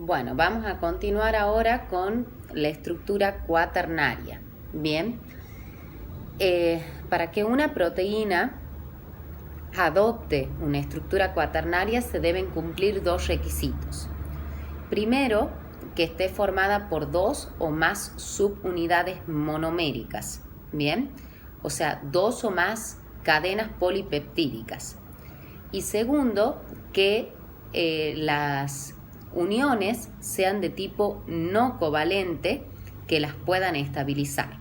Bueno, vamos a continuar ahora con la estructura cuaternaria. Bien, para que una proteína adopte una estructura cuaternaria se deben cumplir dos requisitos. Primero, que esté formada por dos o más subunidades monoméricas. Bien, o sea, dos o más cadenas polipeptídicas. Y segundo, que las uniones sean de tipo no covalente que las puedan estabilizar.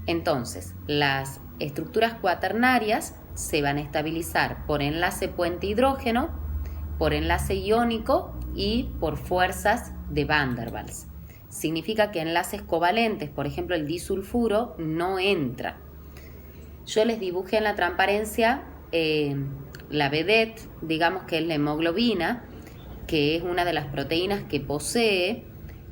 Entonces, las estructuras cuaternarias se van a estabilizar por enlace puente hidrógeno, por enlace iónico y por fuerzas de Van der Waals. Significa que enlaces covalentes, por ejemplo el disulfuro, no entra. Yo les dibujé en la transparencia la vedette, digamos que es la hemoglobina, que es una de las proteínas que posee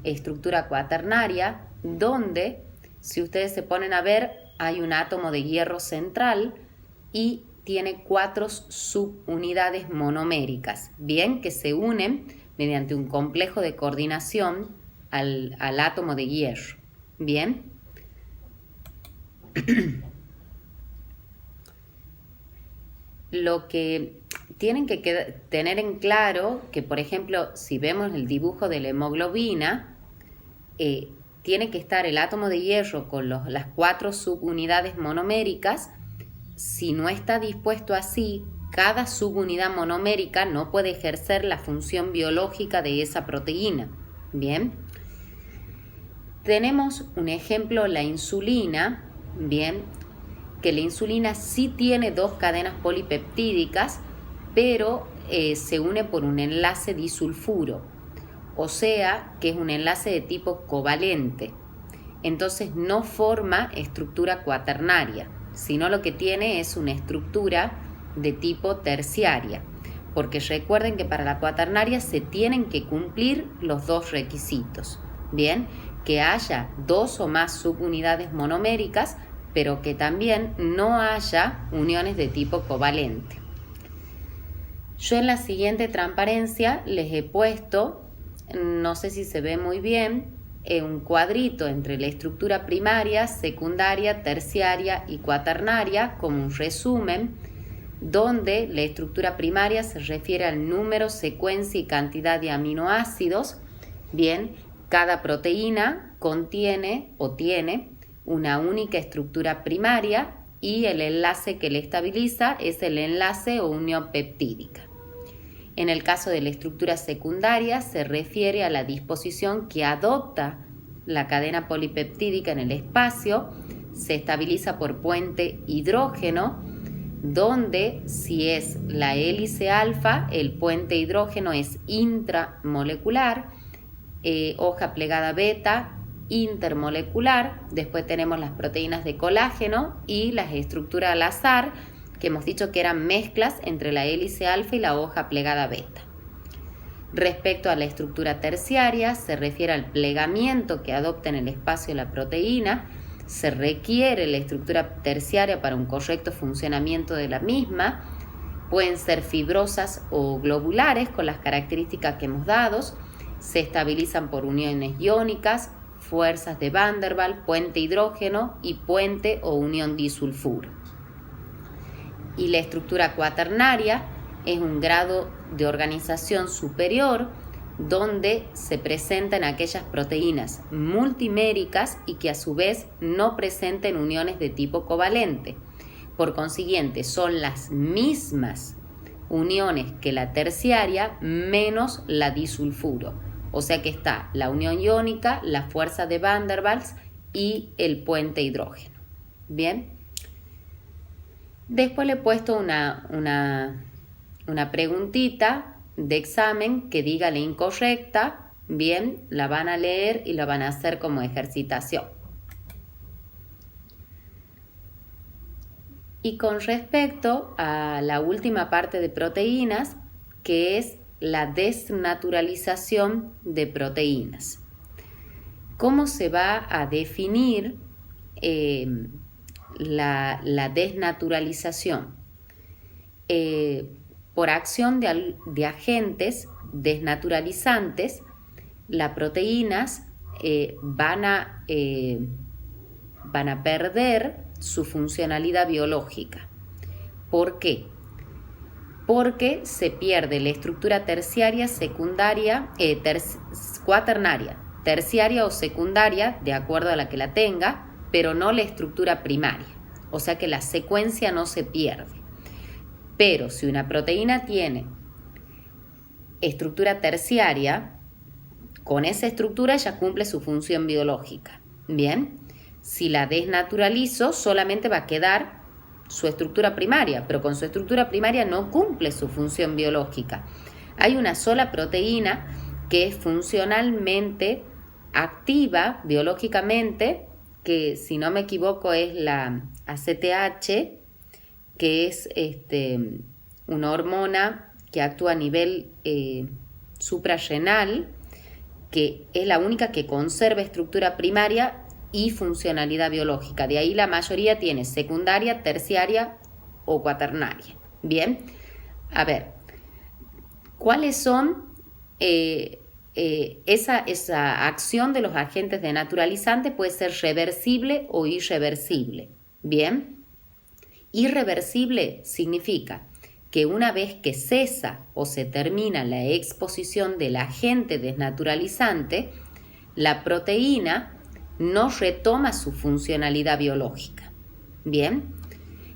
estructura cuaternaria, donde, si ustedes se ponen a ver, hay un átomo de hierro central y tiene 4 subunidades monoméricas, bien, que se unen mediante un complejo de coordinación al átomo de hierro. Bien. Lo que tienen que tener en claro que, por ejemplo, si vemos el dibujo de la hemoglobina, tiene que estar el átomo de hierro con las 4 subunidades monoméricas. Si no está dispuesto así, cada subunidad monomérica no puede ejercer la función biológica de esa proteína. Bien. Tenemos un ejemplo, la insulina, bien, que la insulina sí tiene 2 cadenas polipeptídicas, pero se une por un enlace disulfuro, o sea que es un enlace de tipo covalente. Entonces no forma estructura cuaternaria, sino lo que tiene es una estructura de tipo terciaria, porque recuerden que para la cuaternaria se tienen que cumplir los dos requisitos, bien, que haya 2 o más subunidades monoméricas, pero que también no haya uniones de tipo covalente. Yo en la siguiente transparencia les he puesto, no sé si se ve muy bien, un cuadrito entre la estructura primaria, secundaria, terciaria y cuaternaria como un resumen, donde la estructura primaria se refiere al número, secuencia y cantidad de aminoácidos. Bien, cada proteína contiene o tiene una única estructura primaria y el enlace que le estabiliza es el enlace o unión peptídica. En el caso de la estructura secundaria se refiere a la disposición que adopta la cadena polipeptídica en el espacio, se estabiliza por puente hidrógeno, donde si es la hélice alfa, el puente hidrógeno es intramolecular, hoja plegada beta, intermolecular. Después tenemos las proteínas de colágeno y las estructuras al azar, que hemos dicho que eran mezclas entre la hélice alfa y la hoja plegada beta. Respecto a la estructura terciaria, se refiere al plegamiento que adopta en el espacio la proteína. Se requiere la estructura terciaria para un correcto funcionamiento de la misma. Pueden ser fibrosas o globulares con las características que hemos dado. Se estabilizan por uniones iónicas, fuerzas de Van der Waals, puente hidrógeno y puente o unión disulfuro. Y la estructura cuaternaria es un grado de organización superior donde se presentan aquellas proteínas multiméricas y que a su vez no presenten uniones de tipo covalente. Por consiguiente, son las mismas uniones que la terciaria menos la disulfuro. O sea que está la unión iónica, la fuerza de Van der Waals y el puente hidrógeno. Bien. Después le he puesto una preguntita de examen que diga la incorrecta. Bien, la van a leer y la van a hacer como ejercitación. Y con respecto a la última parte de proteínas, que es la desnaturalización de proteínas. ¿Cómo se va a definir la desnaturalización? Por acción de agentes desnaturalizantes las proteínas van a perder su funcionalidad biológica. ¿Por qué? Porque se pierde la estructura terciaria, secundaria, cuaternaria, terciaria o secundaria, de acuerdo a la que la tenga, pero no la estructura primaria. O sea que la secuencia no se pierde. Pero si una proteína tiene estructura terciaria, con esa estructura ya cumple su función biológica. Bien, si la desnaturalizo, solamente va a quedar su estructura primaria, pero con su estructura primaria no cumple su función biológica. Hay una sola proteína que es funcionalmente activa biológicamente, que si no me equivoco es la ACTH, que es una hormona que actúa a nivel suprarrenal, que es la única que conserva estructura primaria y funcionalidad biológica. De ahí la mayoría tiene secundaria, terciaria o cuaternaria. Bien, a ver, ¿cuáles son esa acción de los agentes denaturalizantes? Puede ser reversible o irreversible. Bien, irreversible significa que una vez que cesa o se termina la exposición del agente desnaturalizante, la proteína no retoma su funcionalidad biológica. Bien,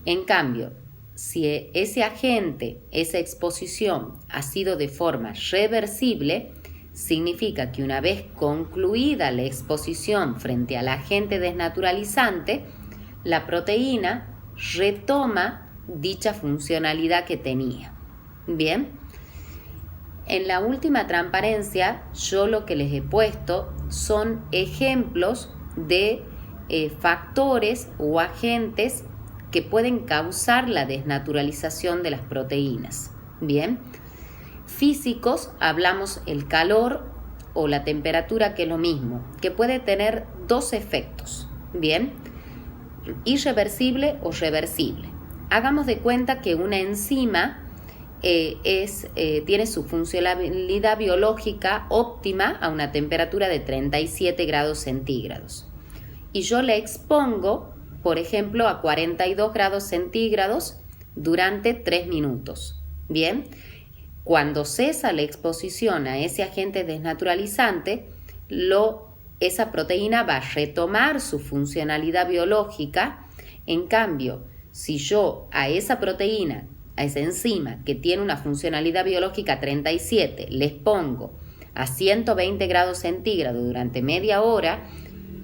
en cambio, si ese agente, esa exposición ha sido de forma reversible, significa que una vez concluida la exposición frente al agente desnaturalizante, la proteína retoma dicha funcionalidad que tenía. Bien, en la última transparencia yo lo que les he puesto son ejemplos de factores o agentes que pueden causar la desnaturalización de las proteínas. Bien, físicos, hablamos el calor o la temperatura, que es lo mismo, que puede tener dos efectos. Bien, irreversible o reversible. Hagamos de cuenta que una enzima tiene su funcionalidad biológica óptima a una temperatura de 37 grados centígrados. Y yo la expongo, por ejemplo, a 42 grados centígrados durante 3 minutos. Bien, cuando cesa la exposición a ese agente desnaturalizante, esa proteína va a retomar su funcionalidad biológica. En cambio, si yo a esa proteína, a esa enzima que tiene una funcionalidad biológica 37, les pongo a 120 grados centígrados durante media hora,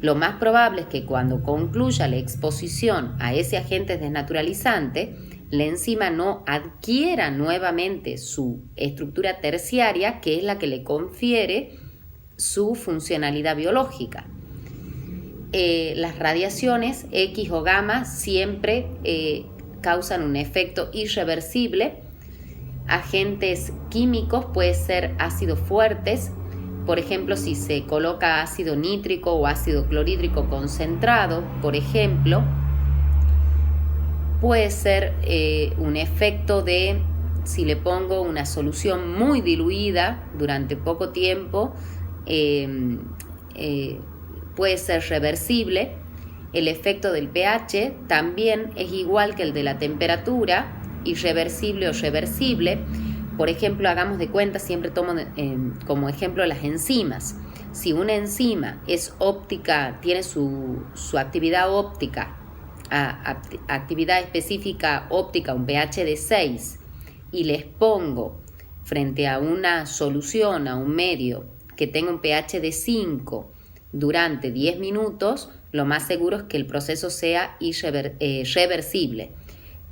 lo más probable es que cuando concluya la exposición a ese agente desnaturalizante, la enzima no adquiera nuevamente su estructura terciaria, que es la que le confiere su funcionalidad biológica. Las radiaciones X o gamma siempre causan un efecto irreversible. Agentes químicos pueden ser ácidos fuertes, por ejemplo, si se coloca ácido nítrico o ácido clorhídrico concentrado, por ejemplo, puede ser un efecto de, si le pongo una solución muy diluida durante poco tiempo, puede ser reversible. El efecto del pH también es igual que el de la temperatura, irreversible o reversible. Por ejemplo, hagamos de cuenta, siempre tomo como ejemplo las enzimas. Si una enzima es óptica, tiene su actividad óptica, actividad específica óptica, un pH de 6, y les pongo frente a una solución, a un medio que tenga un pH de 5 durante 10 minutos, lo más seguro es que el proceso sea reversible.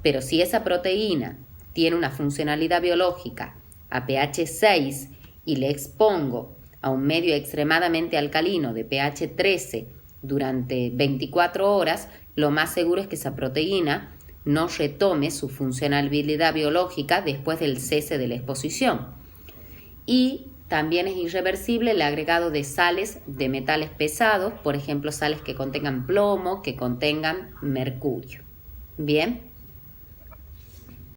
Pero si esa proteína tiene una funcionalidad biológica a pH 6 y le expongo a un medio extremadamente alcalino de pH 13 durante 24 horas, lo más seguro es que esa proteína no retome su funcionalidad biológica después del cese de la exposición. Y también es irreversible el agregado de sales de metales pesados, por ejemplo, sales que contengan plomo, que contengan mercurio. Bien.